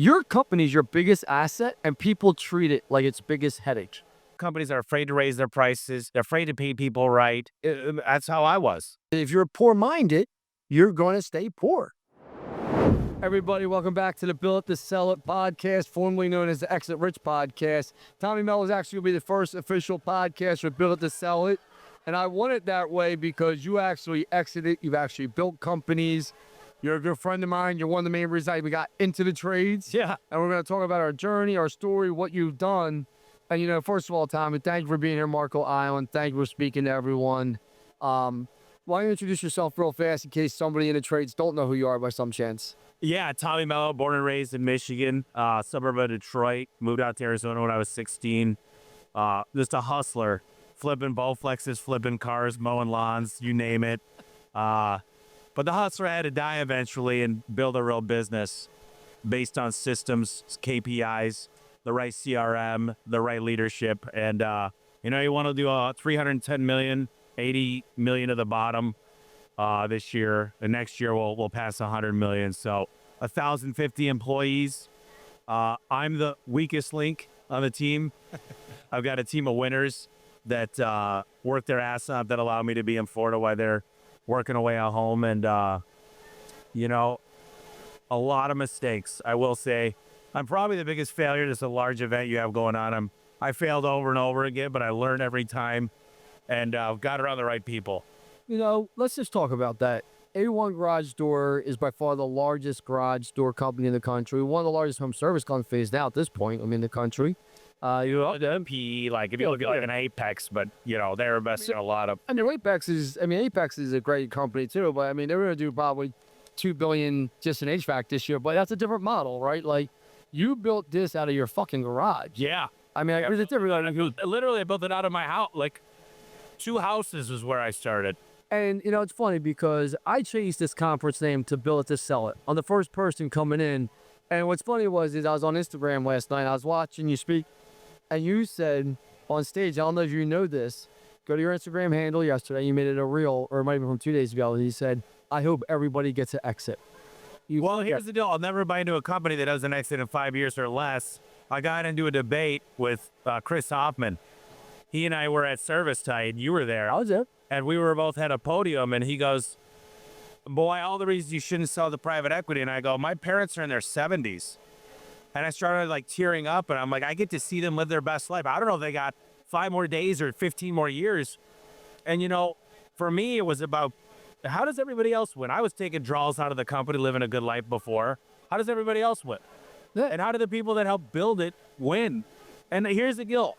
Your company's your biggest asset, and people treat it like its biggest headache. Companies are afraid to raise their prices. They're afraid to pay people right. That's how I was. If you're poor-minded, you're going to stay poor. Everybody, welcome back to the Build It to Sell It podcast, formerly known as the Exit Rich podcast. Tommy Mello is actually going to be the first official podcast for Build It to Sell It. And I want it that way because you actually exited, you've actually built companies. You're a good friend of mine. You're one of the main reasons we got into the trades. Yeah. And we're going to talk about our journey, our story, what you've done. And, you know, first of all, Tommy, thank you for being here, Marco Island. Thank you for speaking to everyone. Why don't you introduce yourself real fast in case somebody in the trades don't know who you are by some chance? Yeah, Tommy Mello, born and raised in Michigan, suburb of Detroit. Moved out to Arizona when I was 16. Just a hustler, flipping Bowflexes, flipping cars, mowing lawns, you name it. But the hustler had to die eventually and build a real business based on systems, KPIs, the right CRM, the right leadership. And, you want to do 310 million, 80 million at the bottom this year. And next year we'll pass 100 million. So 1,050 employees. I'm the weakest link on the team. I've got a team of winners that work their ass off that allow me to be in Florida while they're working away at home. And, a lot of mistakes. I will say I'm probably the biggest failure. This is a large event you have going on. I failed over and over again, but I learned every time and got around the right people. You know, let's just talk about that. A1 Garage Door is by far the largest garage door company in the country. One of the largest home service companies now at this point, in the country. The MP, like if you look at like an Apex, but they're investing a lot of. And the Apex is a great company too, but they're going to do probably $2 billion just in HVAC this year, but that's a different model, right? Like you built this out of your fucking garage. Yeah. It's different. Literally, I built it out of my house. Like 2 houses is where I started. And, it's funny because I changed this conference name to Build It to Sell It. I'm the first person coming in. And what's funny I was on Instagram last night. I was watching you speak. And you said on stage, I don't know if you know this, go to your Instagram handle yesterday. You made it a reel, or it might have been from 2 days ago. And you said, I hope everybody gets an exit. Here's the deal. I'll never buy into a company that does an exit in 5 years or less. I got into a debate with Chris Hoffman. He and I were at Service Tide. You were there. I was there. And we were both at a podium, and he goes, boy, all the reasons you shouldn't sell the private equity. And I go, my parents are in their 70s. And I started like tearing up, and I'm like, I get to see them live their best life. I don't know if they got 5 more days or 15 more years. And, for me, it was about, how does everybody else win? I was taking draws out of the company, living a good life before. How does everybody else win? Yeah. And how do the people that help build it win? And here's the deal.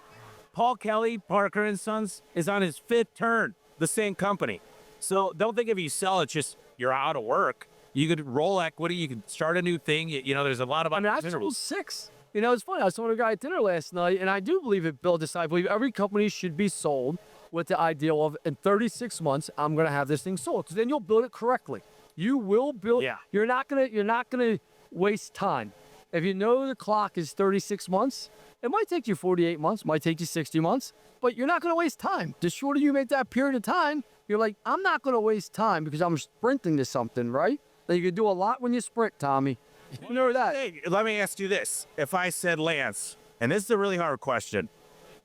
Paul Kelly, Parker and Sons, is on his 5th turn, the same company. So don't think if you sell it, just you're out of work. You could roll equity. You could start a new thing. There's a lot of I sold 6. It's funny. I saw a guy at dinner last night, and I do believe it built this. I believe every company should be sold with the ideal of in 36 months, I'm going to have this thing sold. Because then you'll build it correctly. You will build. Yeah. You're not gonna waste time. If you know the clock is 36 months, it might take you 48 months, might take you 60 months, but you're not going to waste time. The shorter you make that period of time, you're like, I'm not going to waste time because I'm sprinting to something, right? Like you can do a lot when you sprint, Tommy. You know that. Hey, let me ask you this. If I said, Lance, and this is a really hard question,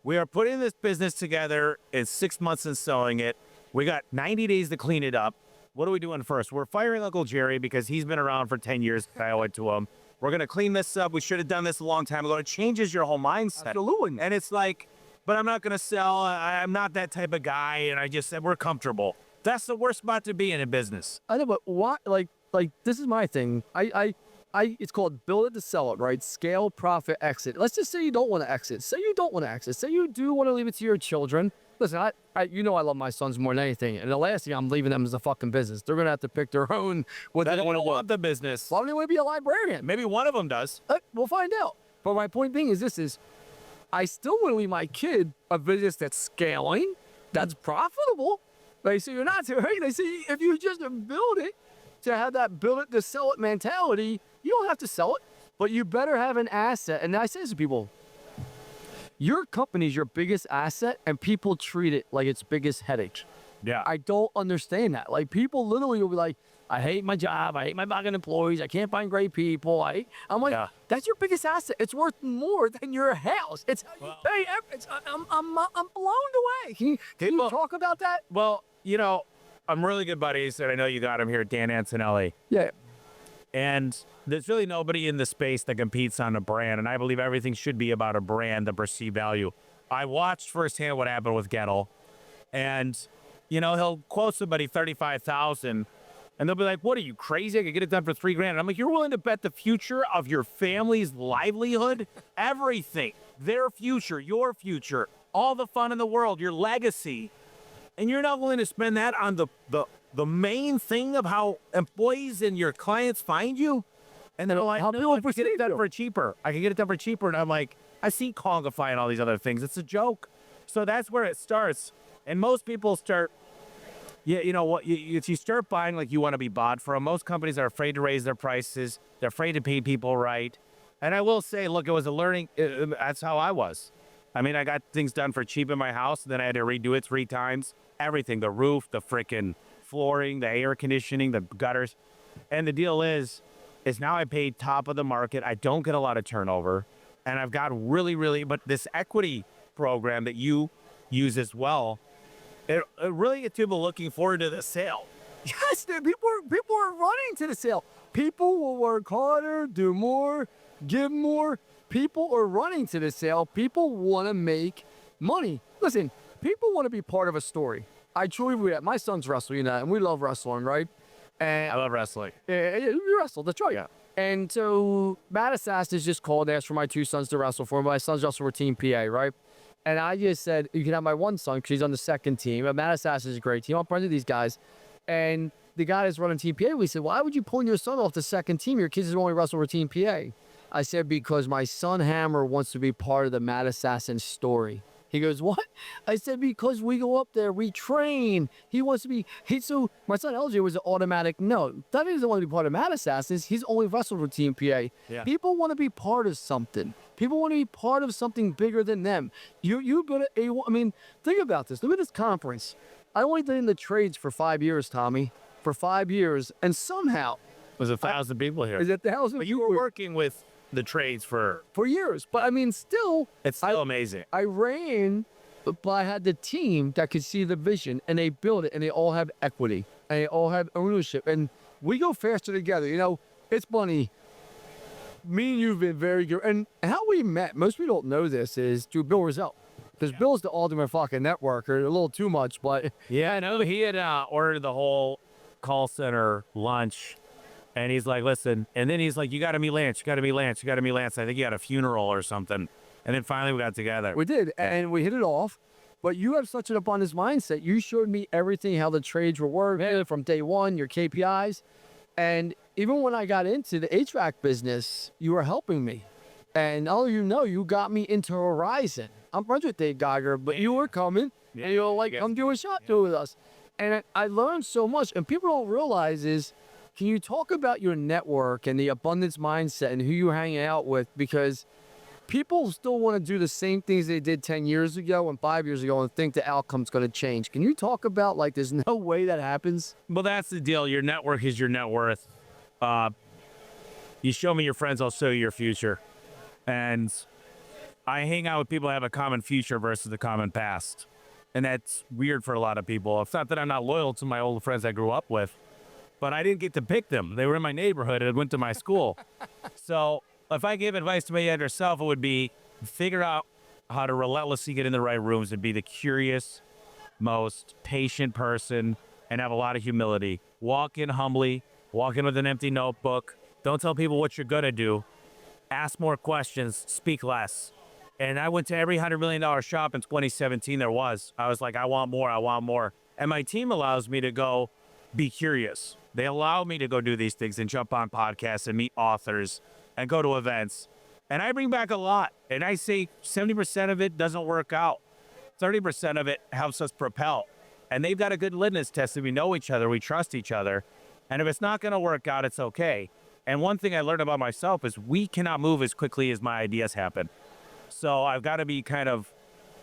we are putting this business together in 6 months and selling it. We got 90 days to clean it up. What are we doing first? We're firing Uncle Jerry because he's been around for 10 years. I owe it to him. We're going to clean this up. We should have done this a long time ago. It changes your whole mindset. Absolutely. And it's like, but I'm not going to sell. I'm not that type of guy. And I just said, we're comfortable. That's the worst spot to be in a business. I know, but why? Like this is my thing. It's called Build It to Sell It, right? Scale, profit, exit. Let's just say you don't want to exit. Say you don't want to exit. Say you do want to leave it to your children. Listen, I love my sons more than anything. And the last thing I'm leaving them is a fucking business. They're going to have to pick their own. What they don't want the business. Why don't they want to be a librarian? Maybe one of them does. We'll find out. But my point being is I still want to leave my kid a business that's scaling, that's profitable. Like, so you're not, right? They say if you just build it to have that build it to sell it mentality, you don't have to sell it, but you better have an asset. And I say this to people, your company's your biggest asset, and people treat it like its biggest headache. Yeah. I don't understand that. Like, people literally will be like, I hate my job. I hate my fucking employees. I can't find great people. I'm like, Yeah. that's your biggest asset. It's worth more than your house. It's how you Well- pay. I'm blown away. Can you Well- talk about that? Well, I'm really good buddies, and I know you got him here, Dan Antonelli. Yeah. And there's really nobody in the space that competes on a brand. And I believe everything should be about a brand, the perceived value. I watched firsthand what happened with Gettle. And, he'll quote somebody 35,000 and they'll be like, what are you, crazy? I could get it done for $3,000. And I'm like, you're willing to bet the future of your family's livelihood? Everything. Their future, your future, all the fun in the world, your legacy. And you're not willing to spend that on the main thing of how employees and your clients find you? And then like, How no, people I can get it perceive done you. for cheaper. I can get it done for cheaper. And I'm like, I see Kongify and all these other things. It's a joke. So that's where it starts. And most people start, you know what, you start buying like you want to be bought from. Most companies are afraid to raise their prices. They're afraid to pay people right. And I will say, look, it was a learning, that's how I was. I mean, I got things done for cheap in my house, and then I had to redo it 3 times. Everything, the roof, the freaking flooring, the air conditioning, the gutters. And the deal is now I paid top of the market. I don't get a lot of turnover. And I've got but this equity program that you use as well, it really gets people looking forward to the sale. Yes, dude, people are running to the sale. People will work harder, do more, give more. People are running to the sale. People want to make money. Listen, people want to be part of a story. I truly believe that. My sons wrestle, and we love wrestling, right? And I love wrestling. we wrestle, that's right. Yeah. And so Matt Assassin's just called and asked for my 2 sons to wrestle for him. My sons wrestle for Team PA, right? And I just said, you can have my one son because he's on the second team. Matt Assassin is a great team. I'm friends with these guys. And the guy that's running Team PA, we said, why would you pull your son off the second team? Your kids only wrestle for Team PA. I said, because my son Hammer wants to be part of the Matt Assassin story. He goes, what? I said, because we go up there, we train. He wants to be, so my son LJ was an automatic no. That doesn't want to be part of Mad Assassins. He's only wrestled for Team PA. Yeah. People want to be part of something. People want to be part of something bigger than them. You go to I mean, think about this. Look at this conference. I only did in the trades for 5 years, Tommy. For 5 years. And somehow. There's 1,000 people here. Is it 1,000? But you were working with the trades for years. But I mean, still. It's still amazing. I ran, but I had the team that could see the vision, and they build it, and they all have equity, and they all have ownership, and we go faster together. It's funny. Me and you've been very good, and how we met. Most people don't know this is through Bill Rizzo, because Bill's the ultimate fucking networker. A little too much, but Yeah, I know. He had ordered the whole call center lunch. And he's like, listen. And then he's like, you got to meet Lance. You got to meet Lance. You got to meet Lance. I think he had a funeral or something. And then finally we got together. we did, and we hit it off. But you have such an abundance mindset. You showed me everything, how the trades were working from day one, your KPIs. And even when I got into the HVAC business, you were helping me. And you got me into Horizon. I'm friends with Dave Geiger, but you were coming, and you were like, come do a shot with us. And I learned so much. And people don't realize is, can you talk about your network and the abundance mindset and who you're hanging out with? Because people still want to do the same things they did 10 years ago and 5 years ago and think the outcome's going to change. Can you talk about, like, there's no way that happens? Well, that's the deal. Your network is your net worth. You show me your friends, I'll show you your future. And I hang out with people that have a common future versus a common past. And that's weird for a lot of people. It's not that I'm not loyal to my old friends I grew up with, but I didn't get to pick them. They were in my neighborhood and went to my school. So if I gave advice to my younger self, it would be figure out how to relentlessly get in the right rooms and be the curious, most patient person and have a lot of humility. Walk in humbly, walk in with an empty notebook. Don't tell people what you're going to do. Ask more questions, speak less. And I went to every $100 million shop in 2017 there was. I was like, I want more, I want more. And my team allows me to go be curious. They allow me to go do these things and jump on podcasts and meet authors and go to events. And I bring back a lot. And I say 70% of it doesn't work out. 30% of it helps us propel. And they've got a good litmus test that we know each other, we trust each other. And if it's not going to work out, it's okay. And one thing I learned about myself is we cannot move as quickly as my ideas happen. So I've got to be kind of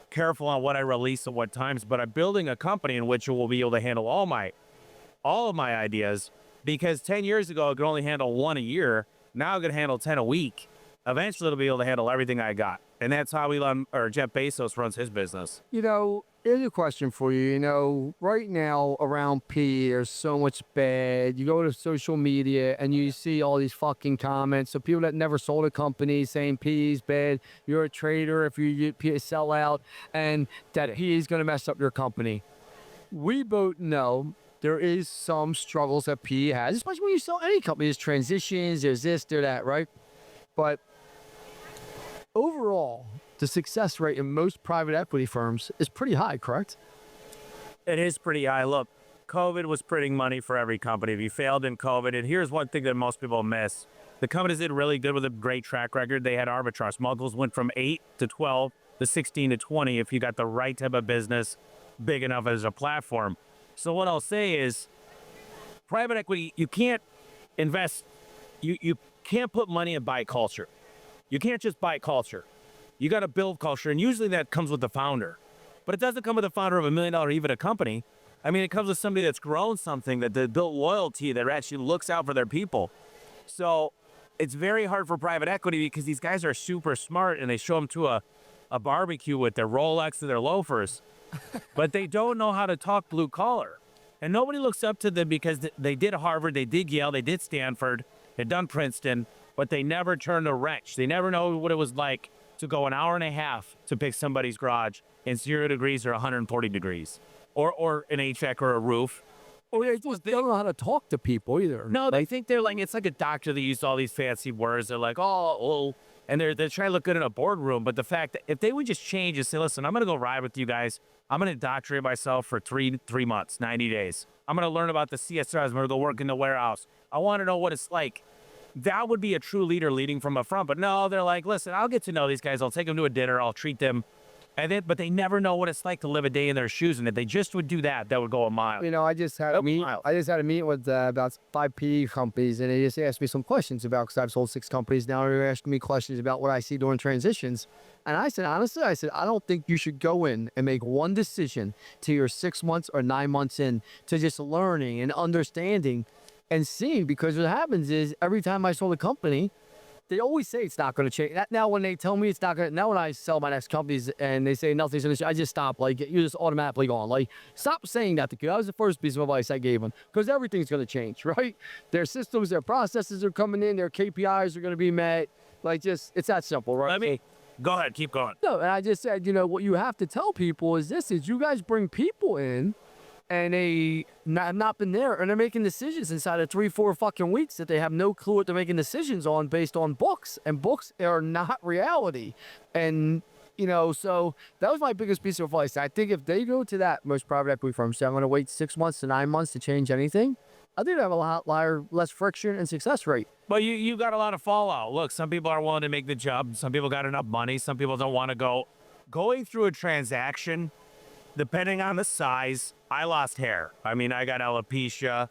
careful on what I release at what times. But I'm building a company in which it will be able to handle all of my ideas. Because 10 years ago, I could only handle one a year. Now I could handle 10 a week. Eventually, it'll be able to handle everything I got. And that's how Jeff Bezos runs his business. Here's a question for you. Right now around P, there's so much bad. You go to social media and you see all these fucking comments. So people that never sold a company saying P is bad. You're a trader if you sell out, and that P is going to mess up your company. We both know there is some struggles that P has, especially when you sell any company. There's transitions, there's this, there's that, right? But overall, the success rate in most private equity firms is pretty high, correct? It is pretty high. Look, COVID was printing money for every company. If you failed in COVID, and here's one thing that most people miss. The companies did really good with a great track record. They had arbitrage. Multiples went from 8 to 12 to 16 to 20 if you got the right type of business big enough as a platform. So what I'll say is, private equity, you can't invest, you can't put money and buy culture. You can't just buy culture. You got to build culture, and usually that comes with the founder. But it doesn't come with the founder of $1 million EBITDA company. I mean, it comes with somebody that's grown something, that built loyalty, that actually looks out for their people. So it's very hard for private equity because these guys are super smart, and they show them to a barbecue with their Rolex and their loafers. But they don't know how to talk blue collar. And nobody looks up to them because they did Harvard, they did Yale, they did Stanford, they've done Princeton, but they never turned a wrench. They never know what it was like to go an hour and a half to pick somebody's garage in 0 degrees or 140 degrees, or an HVAC or a roof. Or they don't know how to talk to people either. No, they think they're like, it's like a doctor that used all these fancy words. They're like, oh, and they're trying to look good in a boardroom. But the fact that if they would just change and say, listen, I'm going to go ride with you guys. I'm going to indoctrinate myself for three months, 90 days. I'm going to learn about the CSRs. I'm going to go work in the warehouse. I want to know what it's like. That would be a true leader leading from up front. But no, they're like, listen, I'll get to know these guys. I'll take them to a dinner. I'll treat them. But they never know what it's like to live a day in their shoes. And if they just would do that, that would go a mile. I just had a meeting with about 5 PE companies, and they just asked me some questions about, because I've sold 6 companies now. They're asking me questions about what I see during transitions. And I said, honestly, I don't think you should go in and make one decision till you're 6 months or 9 months in to just learning and understanding and seeing, because what happens is every time I sold a company, they always say it's not going to change. Now, when they tell me it's not going to, now when I sell my next companies and they say nothing's going to change, I just stop. Like, you just automatically gone. Like, stop saying that to kids. That was the first piece of advice I gave them, because everything's going to change, right? Their systems, their processes are coming in, their KPIs are going to be met. Like, it's that simple, right? Go ahead, keep going. No, and I just said, what you have to tell people is you guys bring people in, and they have not been there, and they're making decisions inside of 3-4 fucking weeks that they have no clue what they're making decisions on based on books, and books are not reality. And so that was my biggest piece of advice. I think if they go to that, most private equity firms say, I'm going to wait 6 months to 9 months to change anything, I think they have a lot less friction and success rate. But you got a lot of fallout. Look, some people are willing to make the jump. Some people got enough money. Some people don't want to go. Going through a transaction, depending on the size, I lost hair. I mean, I got alopecia.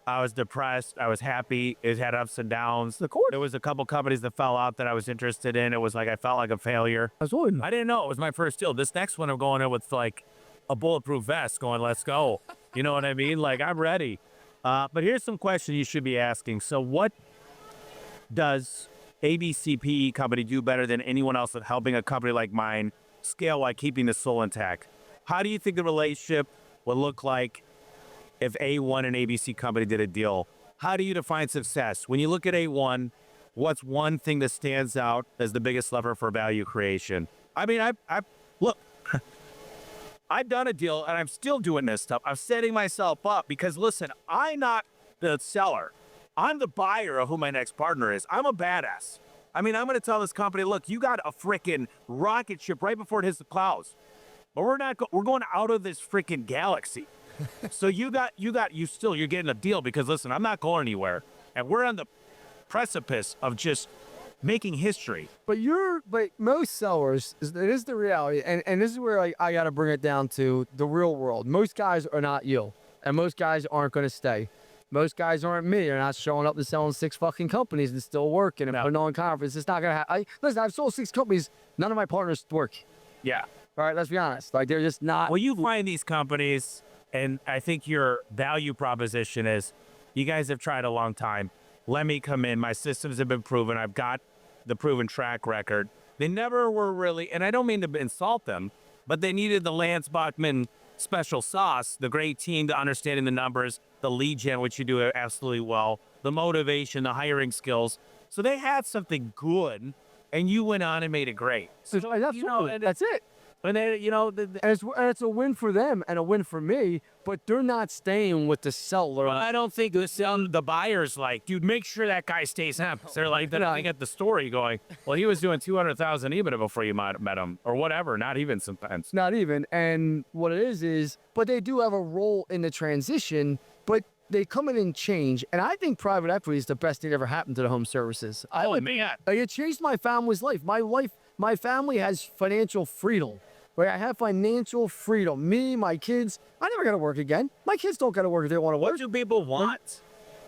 I was depressed. I was happy. It had ups and downs. There was a couple companies that fell out that I was interested in. It was like I felt like a failure. I didn't know. It was my first deal. This next one, I'm going in with like a bulletproof vest going, let's go. You know what I mean? Like, I'm ready. But here's some questions you should be asking. So what does ABCPE company do better than anyone else at helping a company like mine scale while keeping the soul intact? How do you think the relationship would look like if A1 and ABC company did a deal? How do you define success? When you look at A1, what's one thing that stands out as the biggest lever for value creation? I mean, look, I've done a deal and I'm still doing this stuff. I'm setting myself up because, listen, I'm not the seller. I'm the buyer of who my next partner is. I'm a badass. I mean, I'm going to tell this company, look, you got a freaking rocket ship right before it hits the clouds. But we're going out of this freaking galaxy. So you're getting a deal because, listen, I'm not going anywhere. And we're on the precipice of just making history. But most sellers, it is the reality. And this is where I got to bring it down to the real world. Most guys are not you. And most guys aren't going to stay. Most guys aren't me. They're not showing up to selling 6 fucking companies and still working and putting on conference. It's not going to happen. Listen, I've sold 6 companies. None of my partners work. Yeah. All right, let's be honest. Like, they're just not. Well, you find these companies, and I think your value proposition is You guys have tried a long time. Let me come in. My systems have been proven. I've got the proven track record. They never were really, and I don't mean to insult them, but they needed the Lance Bachmann special sauce, the great team, the understanding the numbers, the lead gen, which you do absolutely well, the motivation, the hiring skills. So they had something good, and you went on and made it great. So that's it. And then, And it's a win for them and a win for me, but they're not staying with the seller. I don't think the buyer's like, dude, make sure that guy stays happy. They're like, they're looking at the story going, well, he was doing 200,000 EBITDA before you might have met him, or whatever. Not even sometimes. Not even. And what it is, but they do have a role in the transition, but they come in and change. And I think private equity is the best thing that ever happened to the home services. Man. It changed my family's life. My family has financial freedom. Right? I have financial freedom. Me, my kids, I never got to work again. My kids don't got to work if they want to work. What do people want?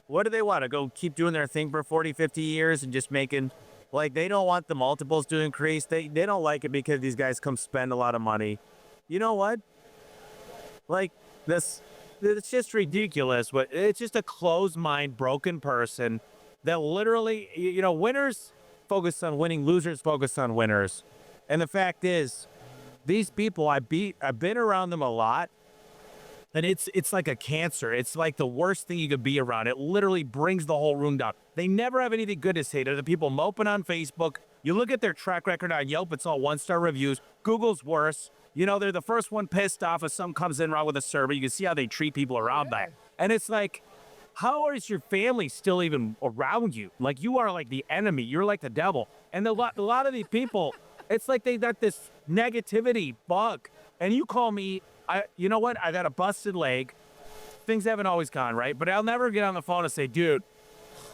What do they want? To go keep doing their thing for 40, 50 years and just making, like, they don't want the multiples to increase. They don't like it because these guys come spend a lot of money. You know what? Like, it's just ridiculous. But it's just a closed mind, broken person that literally, winners focus on winning, losers focus on winners. And the fact is, these people, I've been around them a lot, and it's like a cancer. It's like the worst thing you could be around. It literally brings the whole room down. They never have anything good to say. They're the people moping on Facebook. You look at their track record on Yelp, it's all 1-star reviews. Google's worse. They're the first one pissed off if something comes in wrong with a server. You can see how they treat people around that. And it's like, how is your family still even around you? Like, you are like the enemy. You're like the devil. And a lot of these people, it's like they got this negativity bug. And you call me, you know what? I got a busted leg. Things haven't always gone right, but I'll never get on the phone and say, dude,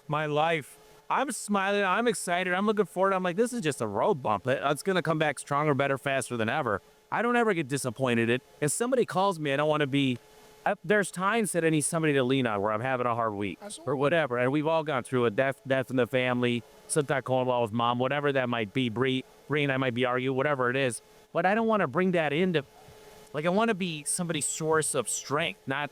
my life, I'm smiling, I'm excited, I'm looking forward. I'm like, this is just a road bump. It's going to come back stronger, better, faster than ever. I don't ever get disappointed. If somebody calls me, I don't want to be, there's times that I need somebody to lean on where I'm having a hard week or whatever. And we've all gone through a death in the family, sometimes Cornwall with mom, whatever that might be. Bree and I might be arguing, whatever it is. But I don't want to bring that into, like, I want to be somebody's source of strength, not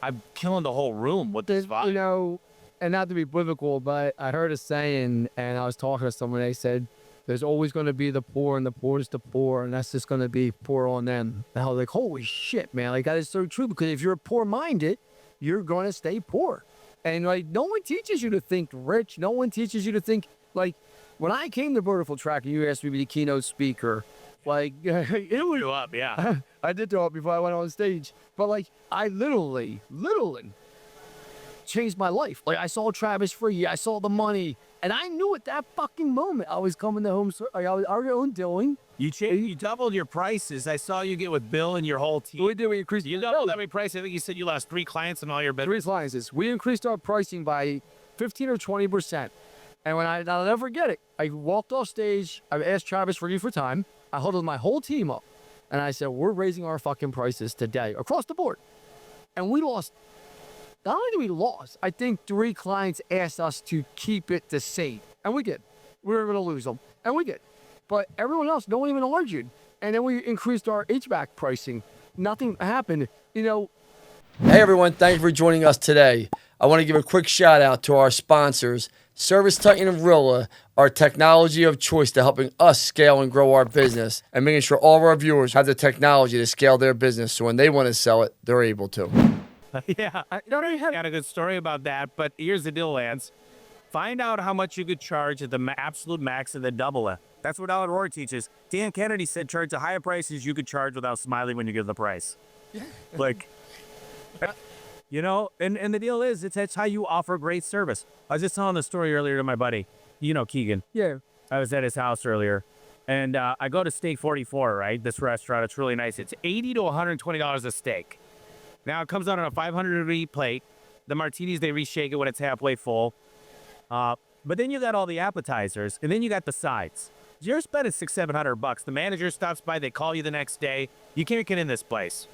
I'm killing the whole room with this vibe. And not to be biblical, but I heard a saying, and I was talking to someone, they said, there's always going to be the poor, and the poorest the poor, and that's just going to be poor on them. And I was like, holy shit, man. Like, that is so true, because if you're poor-minded, you're going to stay poor. And, like, no one teaches you to think rich. No one teaches you to think, like, when I came to Vertical Track, and you asked me to be the keynote speaker, like, it was... up, yeah. I did throw up before I went on stage. But, like, I literally changed my life. Like, I saw Travis free. I saw the money. And I knew at that fucking moment I was coming to home. I was already doing. You doubled your prices. I saw you get with Bill and your whole team. We did. We increased. You doubled every price. I think you said you lost 3 clients in all your business. 3 clients. We increased our pricing by 15 or 20%. And I'll never forget it. I walked off stage. I asked Travis for time. I huddled my whole team up. And I said, we're raising our fucking prices today across the board. And we lost. Not only did we lose, I think 3 clients asked us to keep it the same. And we did. We were going to lose them. And we did. But everyone else, no one even argued. And then we increased our HVAC pricing. Nothing happened. Hey, everyone. Thank you for joining us today. I want to give a quick shout out to our sponsors, Service Titan and Rilla, our technology of choice to helping us scale and grow our business and making sure all of our viewers have the technology to scale their business so when they want to sell it, they're able to. Yeah, I got a good story about that, but here's the deal, Lance. Find out how much you could charge at the absolute max and then double it. That's what Alan Rohr teaches. Dan Kennedy said charge the higher prices you could charge without smiling when you give the price. Like, and the deal is, that's how you offer great service. I was just telling the story earlier to my buddy, Keegan. Yeah. I was at his house earlier, and I go to Steak 44, right? This restaurant, it's really nice. It's $80 to $120 a steak. Now, it comes out on a 500-degree plate. The martinis, they reshake it when it's halfway full. But then you got all the appetizers, and then you got the sides. You're spending $600-700. The manager stops by. They call you the next day. You can't get in this place.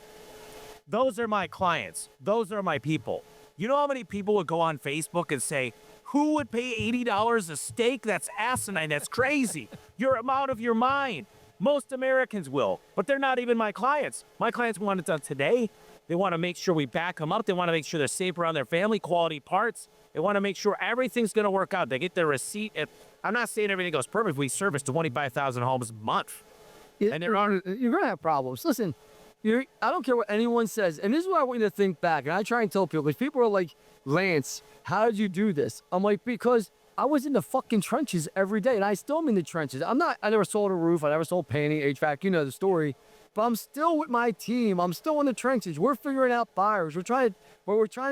Those are my clients. Those are my people. You know how many people would go on Facebook and say, who would pay $80 a steak? That's asinine. That's crazy. You're out of your mind. Most Americans will, but they're not even my clients. My clients want it done today. They want to make sure we back them up. They want to make sure they're safe around their family, quality parts. They want to make sure everything's going to work out. They get their receipt. I'm not saying everything goes perfect. We service 25,000 homes a month. And You're going to have problems. Listen, I don't care what anyone says. And this is what I want you to think back. And I try and tell people, because people are like, Lance, how did you do this? I'm like, because I was in the fucking trenches every day. And I still am in the trenches. I never sold a roof. I never sold painting, HVAC. You know the story. But I'm still with my team. I'm still in the trenches. We're figuring out fires. We're trying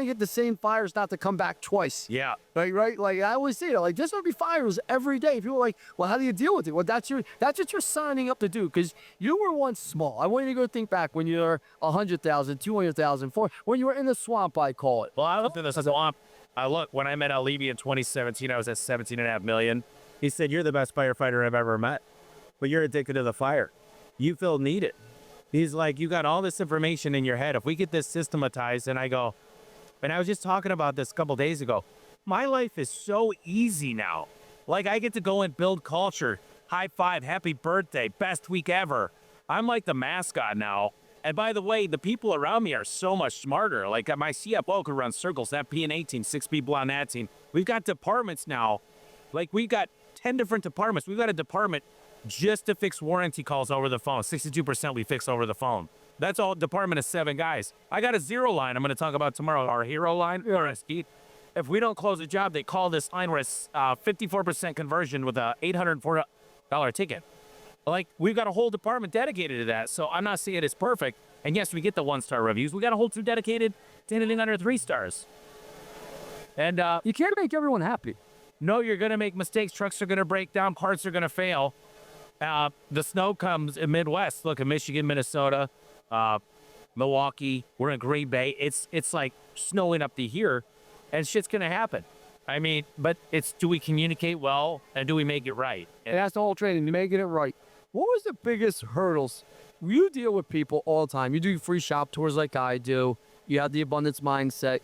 to get the same fires not to come back twice. Yeah. Like, right? Like, I always say that. Like, there's going to be fires every day. People are like, well, how do you deal with it? Well, that's what you're signing up to do, because you were once small. I want you to go think back when you were 100,000, 200,000, when you were in the swamp, I call it. Well, I looked in the swamp. Look, when I met Al Levy in 2017, I was at 17.5 million. He said, you're the best firefighter I've ever met, but you're addicted to the fire. You feel needed. He's like, you got all this information in your head. If we get this systematized, and I go, and I was just talking about this a couple days ago, my life is so easy now. Like, I get to go and build culture. High five, happy birthday, best week ever. I'm like the mascot now. And by the way, the people around me are so much smarter. Like, my CFO could run circles, that P&A team, 6 people on that team. We've got departments now. Like, we've got 10 different departments. We've got a department just to fix warranty calls over the phone. 62% we fix over the phone. That's all department of 7 guys. I got a zero line I'm going to talk about tomorrow, our hero line, RSD. If we don't close a job, they call this line where it's 54% conversion with a $804 ticket. Like, we've got a whole department dedicated to that. So I'm not saying it's perfect. And yes, we get the 1-star reviews. We got a whole team dedicated to anything under 3 stars. And You can't make everyone happy. no, you're going to make mistakes. Trucks are going to break down. Parts are going to fail. The snow comes in Midwest. Look at Michigan, Minnesota, Milwaukee. We're in Green Bay. It's like snowing up to here, and shit's gonna happen. I mean, but it's, do we communicate well, and do we make it right? And that's the whole training, making it right. What was the biggest hurdles? You deal with people all the time. You do free shop tours like I do. You have the abundance mindset.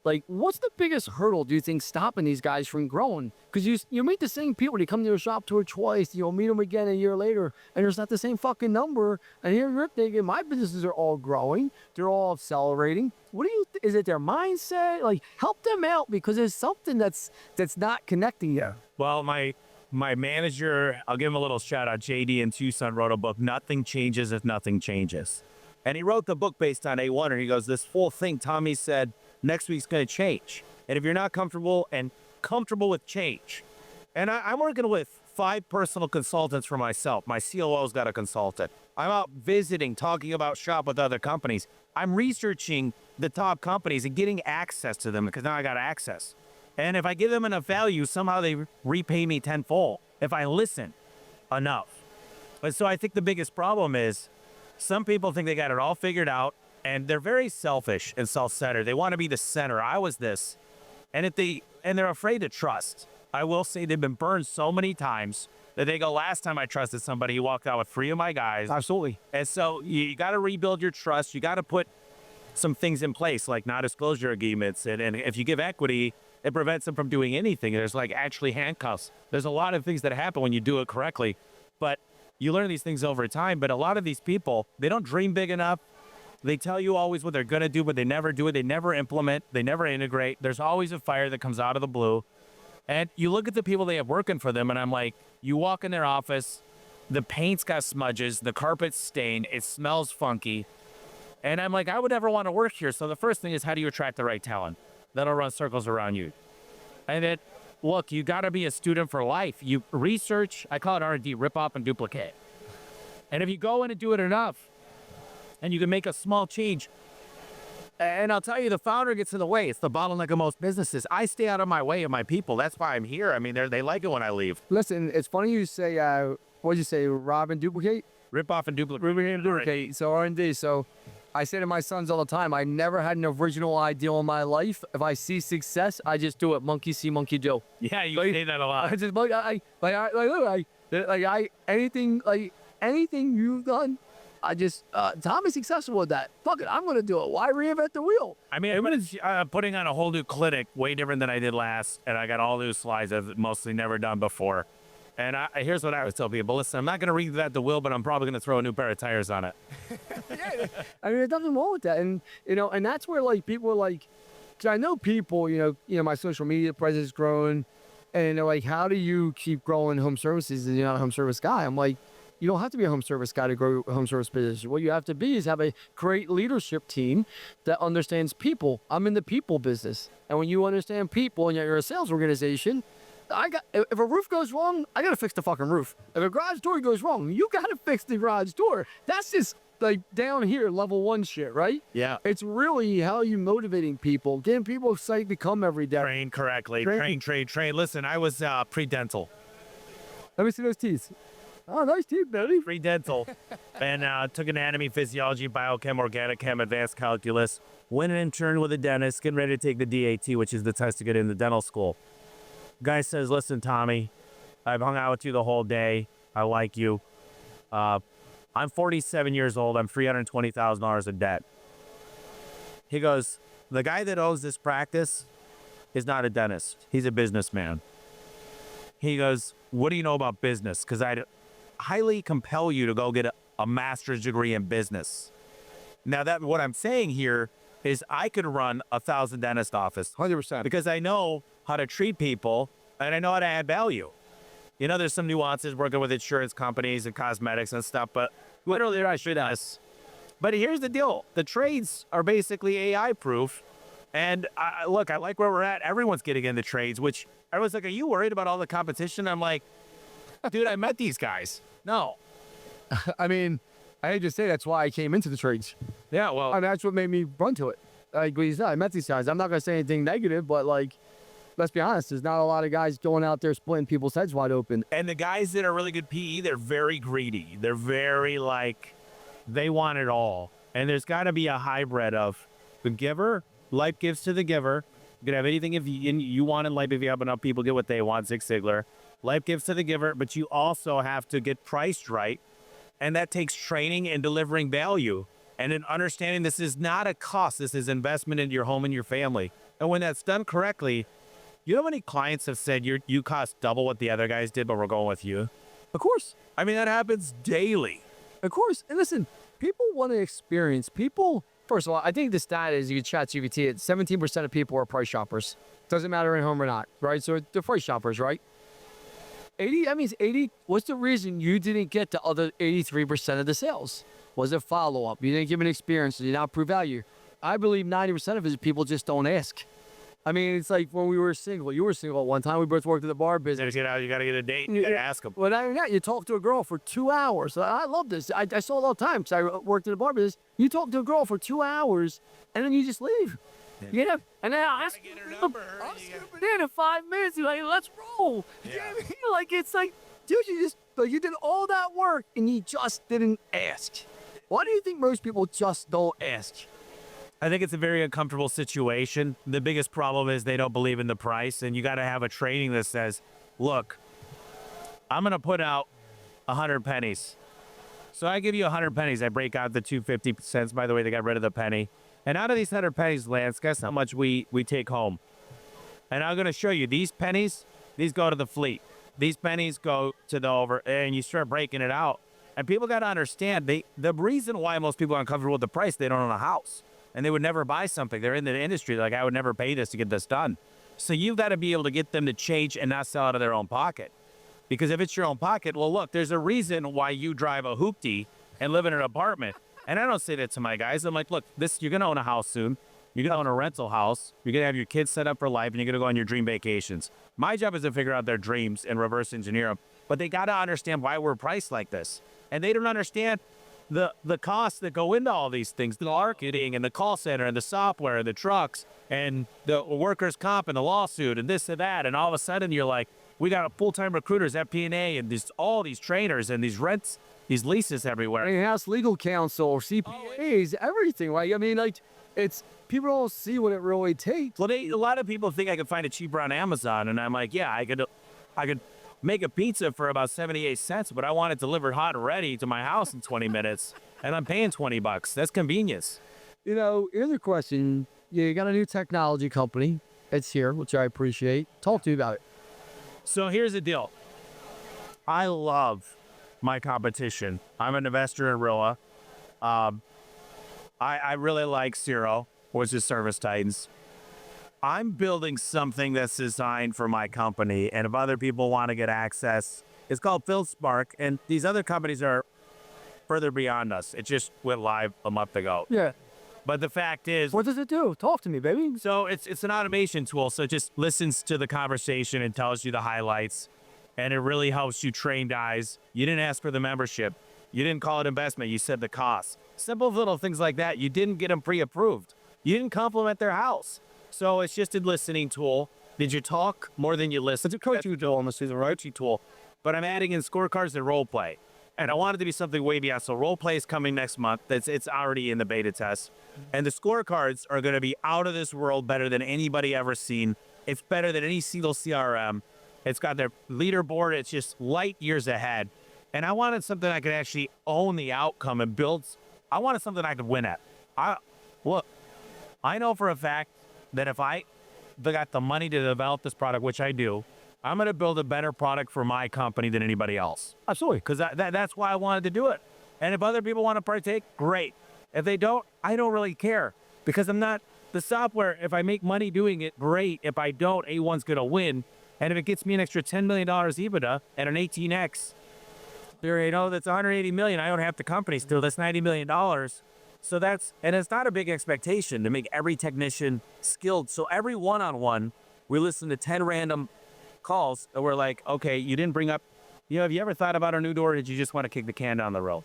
Like, what's the biggest hurdle, do you think, stopping these guys from growing? Because you meet the same people. They come to your shop tour twice. You'll meet them again a year later, and there's not the same fucking number. And here you're thinking, my businesses are all growing. They're all accelerating. What do you is it their mindset? Like, help them out, because there's something that's not connecting you. Well, my manager, I'll give him a little shout out. JD in Tucson wrote a book, Nothing Changes If Nothing Changes. And he wrote the book based on A1, and he goes, this whole thing, Tommy said, next week's going to change. And if you're not comfortable with change, and I'm working with 5 personal consultants for myself. My COO's got a consultant. I'm out visiting, talking about shop with other companies. I'm researching the top companies and getting access to them, because now I got access. And if I give them enough value, somehow they repay me tenfold if I listen enough. But so I think the biggest problem is some people think they got it all figured out, and they're very selfish and self-centered. They want to be the center. I was this. And they're afraid to trust. I will say they've been burned so many times that they go, last time I trusted somebody, he walked out with 3 of my guys. Absolutely. And so you got to rebuild your trust. You got to put some things in place, like non-disclosure agreements. And if you give equity, it prevents them from doing anything. There's like actually handcuffs. There's a lot of things that happen when you do it correctly. But you learn these things over time. But a lot of these people, they don't dream big enough. They tell you always what they're going to do, but they never do it. They never implement. They never integrate. There's always a fire that comes out of the blue. And you look at the people they have working for them, and I'm like, you walk in their office, the paint's got smudges, the carpet's stained, it smells funky. And I'm like, I would never want to work here. So the first thing is, how do you attract the right talent that'll run circles around you? And then, look, you got to be a student for life. You research, I call it R&D, rip off and duplicate. And if you go in and do it enough, and you can make a small change. And I'll tell you, the founder gets in the way. It's the bottleneck of most businesses. I stay out of my way of my people. That's why I'm here. I mean, they like it when I leave. Listen, it's funny you say, what'd you say, rob and duplicate? Rip off and duplicate. Okay, so R&D. So I say to my sons all the time, I never had an original idea in my life. If I see success, I just do it. Monkey see, monkey do. Yeah, you say that a lot. I just, anything you've done, I just, Tommy's successful with that. Fuck it, I'm going to do it. Why reinvent the wheel? I mean, everybody's putting on a whole new clinic, way different than I did last. And I got all new slides I've mostly never done before. And here's what I was telling people. Listen, I'm not going to reinvent the wheel, but I'm probably going to throw a new pair of tires on it. Yeah, I mean, there's nothing wrong with that. And, and that's where, like, people are like, 'cause I know people, my social media presence is growing, and they're like, how do you keep growing home services and you're not a home service guy? I'm like, you don't have to be a home service guy to grow a home service business. What you have to be is have a great leadership team that understands people. I'm in the people business. And when you understand people and you're a sales organization, if a roof goes wrong, I got to fix the fucking roof. If a garage door goes wrong, you got to fix the garage door. That's just like down here, level 1 shit, right? Yeah. It's really how you motivating people, getting people excited to come every day. Train correctly. Train. Listen, I was pre-dental. Let me see those teeth. Oh, nice teeth, buddy. Pre-dental. And took anatomy, physiology, biochem, organic chem, advanced calculus. Went and interned with a dentist, getting ready to take the DAT, which is the test to get into dental school. Guy says, listen, Tommy, I've hung out with you the whole day. I like you. I'm 47 years old. I'm $320,000 in debt. He goes, the guy that owns this practice is not a dentist. He's a businessman. He goes, what do you know about business? Because I'd highly compel you to go get a master's degree in business. Now, what I'm saying here is I could run 1,000 dentist office. 100%. Because I know how to treat people and I know how to add value. There's some nuances working with insurance companies and cosmetics and stuff, but literally I should us. But here's the deal. The trades are basically AI proof. And look, I like where we're at. Everyone's getting into trades, which I was like, are you worried about all the competition? I'm like, dude, I met these guys. No. I mean, I hate to say that's why I came into the trades. Yeah, well. And that's what made me run to it. Like what you said, I met these guys. I'm not going to say anything negative, but like, let's be honest, there's not a lot of guys going out there splitting people's heads wide open. And the guys that are really good PE, they're very greedy. They're very they want it all. And there's got to be a hybrid of the giver, life gives to the giver. You can have anything if you want in life if you have enough people get what they want, Zig Ziglar. Life gives to the giver, but you also have to get priced right. And that takes training and delivering value. And in understanding this is not a cost, this is investment into your home and your family. And when that's done correctly, you know how many clients have said you cost double what the other guys did, but we're going with you? Of course. I mean, that happens daily. Of course. And listen, people want to experience. First of all, I think the stat is, you can chat GPT it, 17% of people are price shoppers. Doesn't matter in home or not, right? So they're price shoppers, right? 80, that means 80, what's the reason you didn't get the other 83% of the sales? Was it follow-up? You didn't give an experience, you did not prove value. I believe 90% of it is people just don't ask. I mean, it's like when we were single. You were single at one time. We both worked at the bar business. You got to get a date. You got to ask them. Well, not even that. You talk to a girl for 2 hours. I love this. I saw it all the time because I worked at the bar business. You talk to a girl for 2 hours, and then you just leave. Yeah. And then I'll scoop it in 5 minutes. You're like, let's roll. Yeah. You know what I mean? Like, it's like, dude, you did all that work, and you just didn't ask. Why do you think most people just don't ask? I think it's a very uncomfortable situation. The biggest problem is they don't believe in the price, and you got to have a training that says, look, I'm going to put out 100 pennies. So I give you 100 pennies. I break out the 250 cents. By the way, they got rid of the penny. And out of these 100 pennies, Lance, guess how much we take home? And I'm going to show you these pennies. These go to the fleet. These pennies go to the over, and you start breaking it out. And people got to understand, the reason why most people are uncomfortable with the price, they don't own a house. And they would never buy something. They're in the industry. Like, I would never pay this to get this done. So you've got to be able to get them to change and not sell out of their own pocket. Because if it's your own pocket, well, look, there's a reason why you drive a hoopty and live in an apartment. And I don't say that to my guys. I'm like, look, you're going to own a house soon. You're going to own a rental house. You're going to have your kids set up for life, and you're going to go on your dream vacations. My job is to figure out their dreams and reverse engineer them. But they got to understand why we're priced like this. And they don't understand the costs that go into all these things, the marketing and the call center and the software and the trucks and the workers' comp and the lawsuit and this and that. And all of a sudden you're like, we got full-time recruiters, FP&A, and all these trainers and these rents, these leases everywhere. In-house legal counsel, CPAs, everything, right? I mean, like, it's, people don't see what it really takes. Well, a lot of people think I could find it cheaper on Amazon. And I'm like, yeah, I could make a pizza for about 78 cents, but I want it delivered hot and ready to my house in 20 minutes. And I'm paying 20 bucks. That's convenience. Here's a question. You got a new technology company. It's here, which I appreciate. Talk to me about it. So here's the deal. I love my competition. I'm an investor in Rilla. I really like Zero, which is Service Titans. I'm building something that's designed for my company, and if other people want to get access, it's called FieldSpark, and these other companies are further beyond us. It just went live a month ago. Yeah. But the fact is, What does it do? Talk to me, baby. so it's an automation tool, so it just listens to the conversation and tells you the highlights, and it really helps you train guys. You didn't ask for the membership. You didn't call it investment. You said the cost. Simple little things like that. You didn't get them pre-approved. You didn't compliment their house. So it's just a listening tool. Did you talk more than you listened? It's a coaching tool on the season, right? Coaching tool. But I'm adding in scorecards and role play. And I want it to be something way beyond. So role play is coming next month. It's already in the beta test. And the scorecards are going to be out of this world, better than anybody ever seen. It's better than any single CRM. It's got their leaderboard. It's just light years ahead. And I wanted something I could actually own the outcome and build. I wanted something I could win at. Look, I know for a fact that if I got the money to develop this product, which I do, I'm going to build a better product for my company than anybody else. Absolutely. Because that's why I wanted to do it. And if other people want to partake, great. If they don't, I don't really care. Because I'm not, the software, if I make money doing it, great. If I don't, A1's going to win. And if it gets me an extra $10 million EBITDA and an 18X, that's 180 million. I own half the company still. That's $90 million. So and it's not a big expectation to make every technician skilled. So every one-on-one, we listen to 10 random calls and we're like, okay, you didn't bring up, have you ever thought about our new door? Or did you just want to kick the can down the road?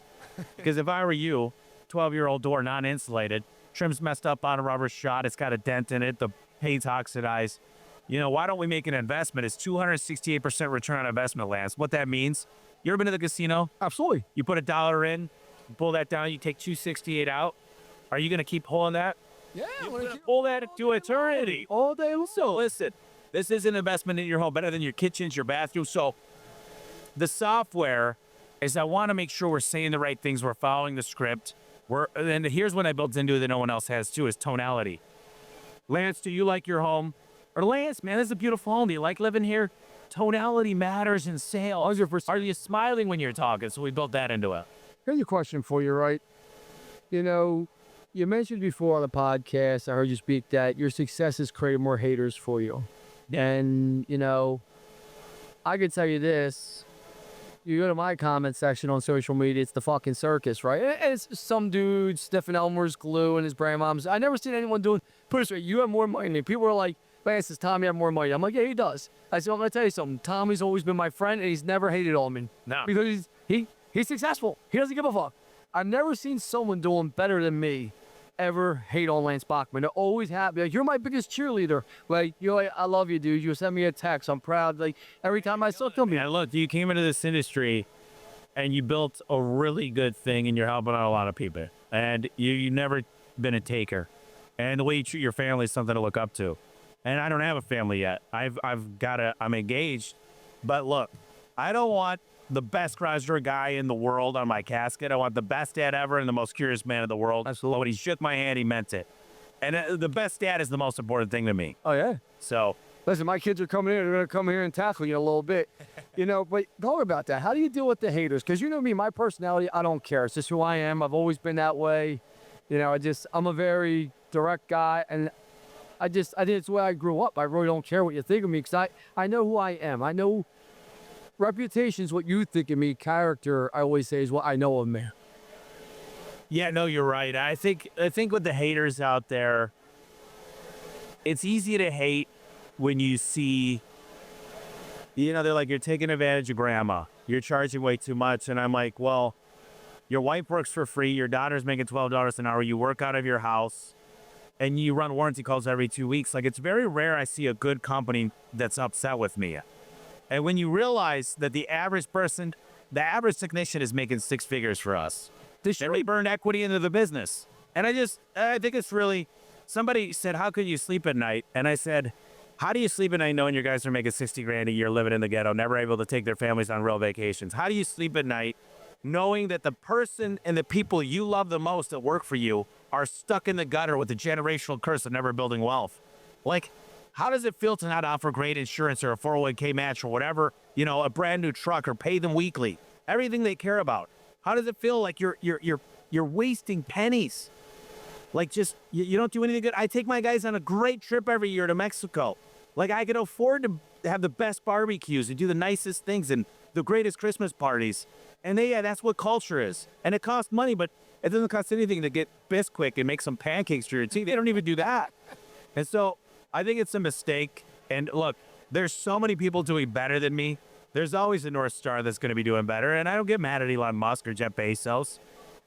Because if I were you, 12-year-old door, non-insulated, trim's messed up on a rubber shot, it's got a dent in it, the paint's oxidized. Why don't we make an investment? It's 268% return on investment, Lance. What that means, you ever been to the casino? Absolutely. You put $1 in, you pull that down, you take 268 out. Are you going to keep pulling that? Yeah. You're going to pull that to eternity. All day long. So listen, this is an investment in your home, better than your kitchens, your bathrooms. So the software is I want to make sure we're saying the right things. We're following the script. And here's what I built into it that no one else has too, is tonality. Lance, do you like your home? Or Lance, man, this is a beautiful home. Do you like living here? Tonality matters in sales. 100%. Are you smiling when you're talking? So we built that into it. Here's a question for you, right? You mentioned before on the podcast, I heard you speak that your success has created more haters for you. And, I could tell you this. You go to my comment section on social media, it's the fucking circus, right? And it's some dude sniffing Elmer's glue and his grandmom's. I never seen anyone doing, put it this way, you have more money than me. People are like, Lance, does Tommy have more money? I'm like, yeah, he does. I said, I'm going to tell you something. Tommy's always been my friend, and he's never hated on me. No. Because he's successful. He doesn't give a fuck. I've never seen someone doing better than me ever hate on Lance Bachmann. They're always happy. Like, you're my biggest cheerleader. Like, you're like, I love you, dude. You send me a text. I'm proud. Like, every time I saw me. Yeah, look, you came into this industry, and you built a really good thing, and you're helping out a lot of people. And you've never been a taker. And the way you treat your family is something to look up to. And I don't have a family yet. I'm engaged. But look, I don't want the best garage door guy in the world on my casket. I want the best dad ever and the most curious man in the world. Absolutely. When he shook my hand, he meant it. And the best dad is the most important thing to me. Oh, yeah. So, listen, my kids are coming in. They're going to come here and tackle you a little bit. But talk about that. How do you deal with the haters? Because you know me, my personality, I don't care. It's just who I am. I've always been that way. I'm a very direct guy. And I think it's the way I grew up. I really don't care what you think of me because I know who I am. I know reputation's what you think of me. Character, I always say, is what I know of me. yeah, no, you're right. I think with the haters out there, it's easy to hate when you see, they're like, you're taking advantage of grandma. You're charging way too much. And I'm like, well, your wife works for free. Your daughter's making $12 an hour. You work out of your house. And you run warranty calls every 2 weeks. Like, it's very rare I see a good company that's upset with me. And when you realize that the average average technician is making 6 figures for us, then we burn equity into the business. And I think it's really, somebody said, how could you sleep at night? And I said, how do you sleep at night knowing your guys are making 60 grand a year living in the ghetto, never able to take their families on real vacations? How do you sleep at night knowing that the person and the people you love the most that work for you are stuck in the gutter with the generational curse of never building wealth? Like, How does it feel to not offer great insurance or a 401k match or whatever, a brand new truck, or pay them weekly? Everything they care about. How does it feel like you're wasting pennies? Like, just, you don't do anything good. I take my guys on a great trip every year to Mexico. Like, I can afford to have the best barbecues and do the nicest things and the greatest Christmas parties. And that's what culture is. And it costs money, but it doesn't cost anything to get Bisquick and make some pancakes for your tea. They don't even do that. And so I think it's a mistake. And look, there's so many people doing better than me. There's always a North Star that's going to be doing better. And I don't get mad at Elon Musk or Jeff Bezos.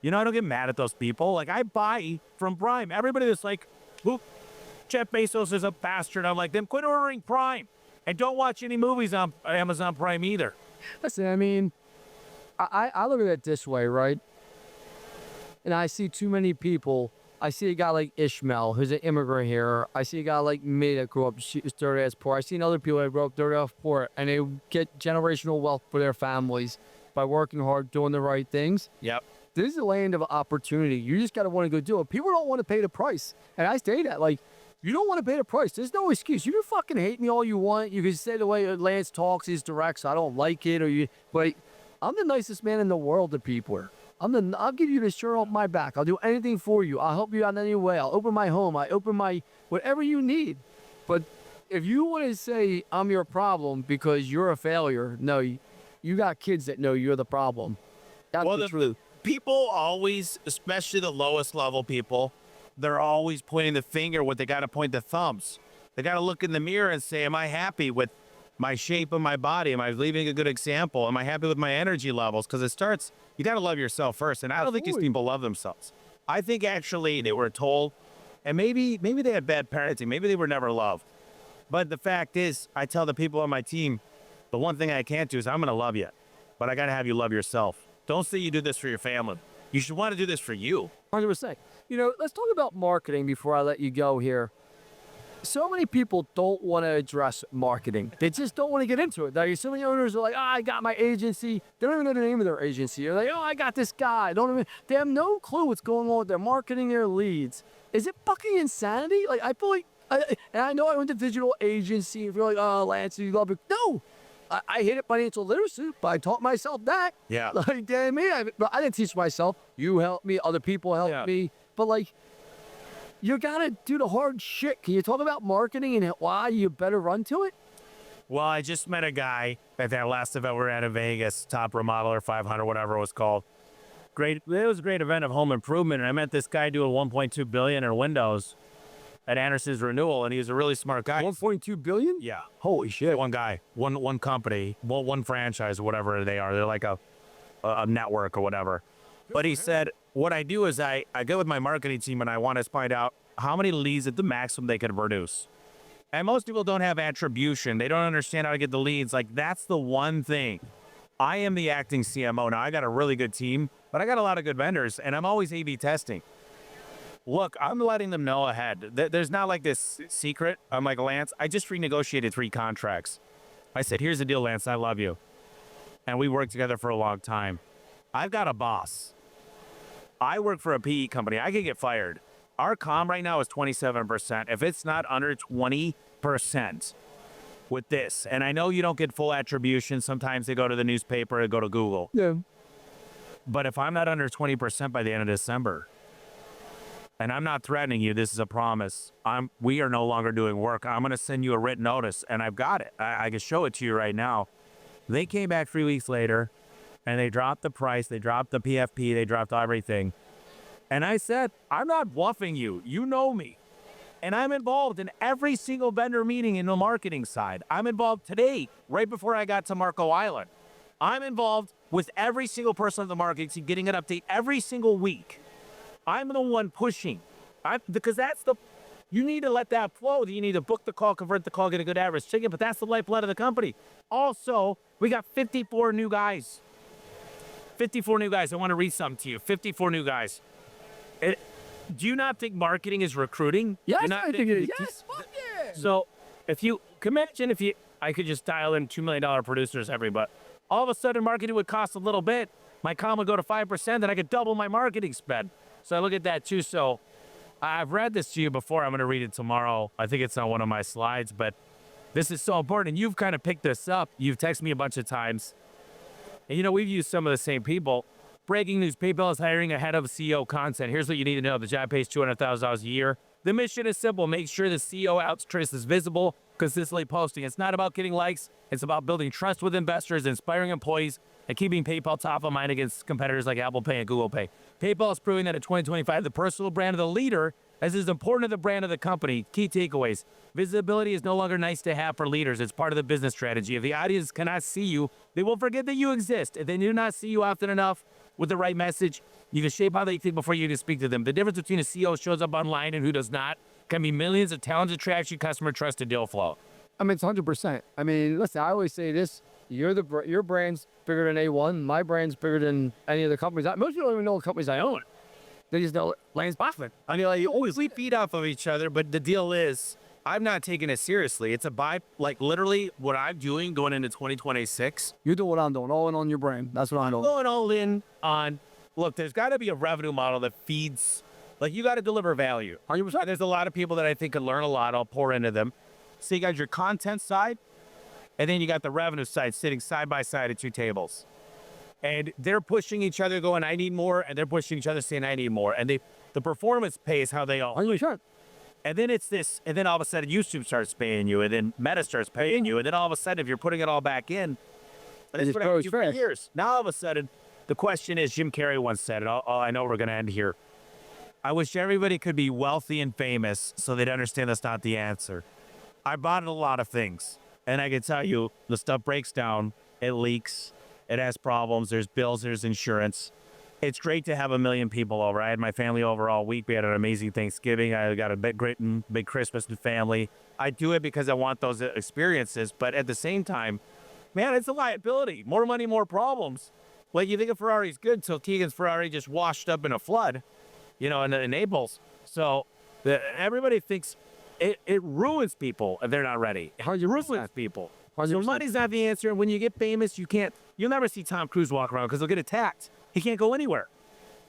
I don't get mad at those people. Like, I buy from Prime. Everybody that's like, "Who? Jeff Bezos is a bastard." I'm like, then quit ordering Prime. And don't watch any movies on Amazon Prime either. Listen, I mean, I look at it this way, right? And I see too many people. I see a guy like Ishmael, who's an immigrant here. I see a guy like me that grew up dirty ass poor. I seen other people that grew up dirty ass poor, and they get generational wealth for their families by working hard, doing the right things. Yep. This is a land of opportunity. You just got to want to go do it. People don't want to pay the price. And I say that, like, you don't want to pay the price. There's no excuse. You can fucking hate me all you want. You can say the way Lance talks is direct, so I don't like it. But I'm the nicest man in the world to people. I'll give you the shirt off my back. I'll do anything for you. I'll help you out in any way. I'll open my home. I open my, whatever you need. But if you want to say I'm your problem because you're a failure, no, you got kids that know you're the problem. That's the truth. People always, especially the lowest level people, they're always pointing the finger. What they got to point the thumbs. They got to look in the mirror and say, am I happy with my shape of my body? Am I leaving a good example? Am I happy with my energy levels? Because it starts, you got to love yourself first. And I don't think these people love themselves. I think actually they were told, and maybe they had bad parenting. Maybe they were never loved. But the fact is, I tell the people on my team, the one thing I can't do is I'm going to love you. But I got to have you love yourself. Don't say you do this for your family. You should want to do this for you. 100%. Let's talk about marketing before I let you go here. So many people don't want to address marketing. They just don't want to get into it. Like, so many owners are like, I got my agency. They don't even know the name of their agency. They're like, I got this guy. They have no clue what's going on with their marketing, their leads. Is it fucking insanity? Like, I feel like, and I know I went to digital agency. If you're like, oh, Lance, you love it. No. I hated financial literacy, but I taught myself that. Yeah. Like, damn me, I didn't teach myself. You helped me. Other people helped me. But, like, you got to do the hard shit. Can you talk about marketing and why you better run to it? Well, I just met a guy at that last event we were at in Vegas, Top Remodeler 500, whatever it was called. Great. It was a great event of home improvement. And I met this guy doing $1.2 billion in windows at Anderson's renewal, and he was a really smart guy. 1.2 billion? Yeah. Holy shit. One guy, one company, one franchise, or whatever they are. They're like a network or whatever. But he said, what I do is I go with my marketing team and I want to find out how many leads at the maximum they can produce. And most people don't have attribution. They don't understand how to get the leads. Like, that's the one thing. I am the acting CMO. Now, I got a really good team, but I got a lot of good vendors, and I'm always A/B testing. Look, I'm letting them know ahead. There's not like this secret. I'm like, Lance, I just renegotiated 3 contracts. I said, here's the deal, Lance, I love you. And we worked together for a long time. I've got a boss. I work for a PE company. I could get fired. Our comm right now is 27%. If it's not under 20% with this, and I know you don't get full attribution. Sometimes they go to the newspaper or go to Google. Yeah. But if I'm not under 20% by the end of December, and I'm not threatening you, this is a promise. We are no longer doing work. I'm going to send you a written notice, and I've got it. I can show it to you right now. They came back 3 weeks later, and they dropped the price. They dropped the PFP. They dropped everything. And I said, I'm not bluffing you. You know me. And I'm involved in every single vendor meeting in the marketing side. I'm involved today, right before I got to Marco Island. I'm involved with every single person on the marketing team, getting an update every single week. I'm the one pushing. Because you need to let that flow. You need to book the call, convert the call, get a good average ticket, but that's the lifeblood of the company. Also, we got 54 new guys. 54 new guys. I want to read something to you. 54 new guys. Do you not think marketing is recruiting? Yes, I think it is. Yes, fuck yeah. So, imagine if I could just dial in $2 million producers but all of a sudden marketing would cost a little bit. My comm would go to 5%, then I could double my marketing spend. So I look at that too. So I've read this to you before. I'm going to read it tomorrow. I think it's on one of my slides, but this is so important. And you've kind of picked this up. You've texted me a bunch of times. And, you know, we've used some of the same people. Breaking news, PayPal is hiring a head of CEO content. Here's what you need to know. The job pays $200,000 a year. The mission is simple. Make sure the CEO outstress is visible, consistently posting. It's not about getting likes. It's about building trust with investors, inspiring employees, and keeping PayPal top of mind against competitors like Apple Pay and Google Pay. PayPal is proving that in 2025, the personal brand of the leader is as important as the brand of the company. Key takeaways. Visibility is no longer nice to have for leaders. It's part of the business strategy. If the audience cannot see you, they will forget that you exist. If they do not see you often enough with the right message, you can shape how they think before you even speak to them. The difference between a CEO who shows up online and who does not can be millions of talented traction, customer trust, and deal flow. I mean, it's 100%. I mean, listen, I always say this. Your brand's bigger than A1. My brand's bigger than any of the companies. Most people don't even know the companies I own. They just know Lance Bachmann. I mean, like, we feed off of each other, but the deal is, I'm not taking it seriously. It's like literally what I'm doing going into 2026. You do what I'm doing, all in on your brand. That's what I'm doing. Going all in on, look, there's got to be a revenue model that feeds, like you got to deliver value. 100%. There's a lot of people that I think can learn a lot. I'll pour into them. So you got your content side, and then you got the revenue side sitting side by side at two tables. And they're pushing each other going, I need more. And they're pushing each other saying, I need more. And the performance pays how they all. 100%. And then it's this, and then all of a sudden YouTube starts paying you, and then Meta starts paying you. And then all of a sudden, if you're putting it all back in, and it's what I do for years. Now all of a sudden, the question is, Jim Carrey once said, and I know we're going to end here. I wish everybody could be wealthy and famous so they'd understand that's not the answer. I bought a lot of things, and I can tell you, the stuff breaks down, it leaks, it has problems, there's bills, there's insurance. It's great to have 1 million people over. I had my family over all week. We had an amazing Thanksgiving. I got a big Christmas and family. I do it because I want those experiences, but at the same time, man, it's a liability. More money, more problems. Like, you think a Ferrari's good, so Keegan's Ferrari just washed up in a flood, you know, in Naples. So everybody thinks it ruins people if they're not ready. How you ruin people? So money's not the answer. And when you get famous, you'll never see Tom Cruise walk around because he'll get attacked. He can't go anywhere.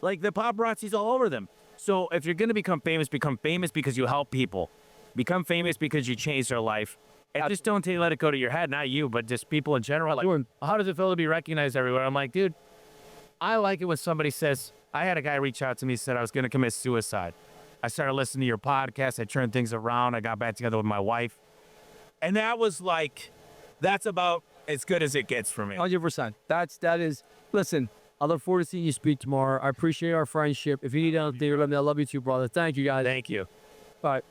Like, the paparazzi's all over them. So if you're going to become famous because you help people. Become famous because you change their life. And just don't let it go to your head. Not you, but just people in general. Like, how does it feel to be recognized everywhere? I'm like, dude, I like it when somebody says, I had a guy reach out to me and said I was going to commit suicide. I started listening to your podcast. I turned things around. I got back together with my wife. And that was like, that's about as good as it gets for me. 100%. That is, listen, I look forward to seeing you speak tomorrow. I appreciate our friendship. If you need anything, let me know. I love you too, brother. Thank you, guys. Thank you. All right.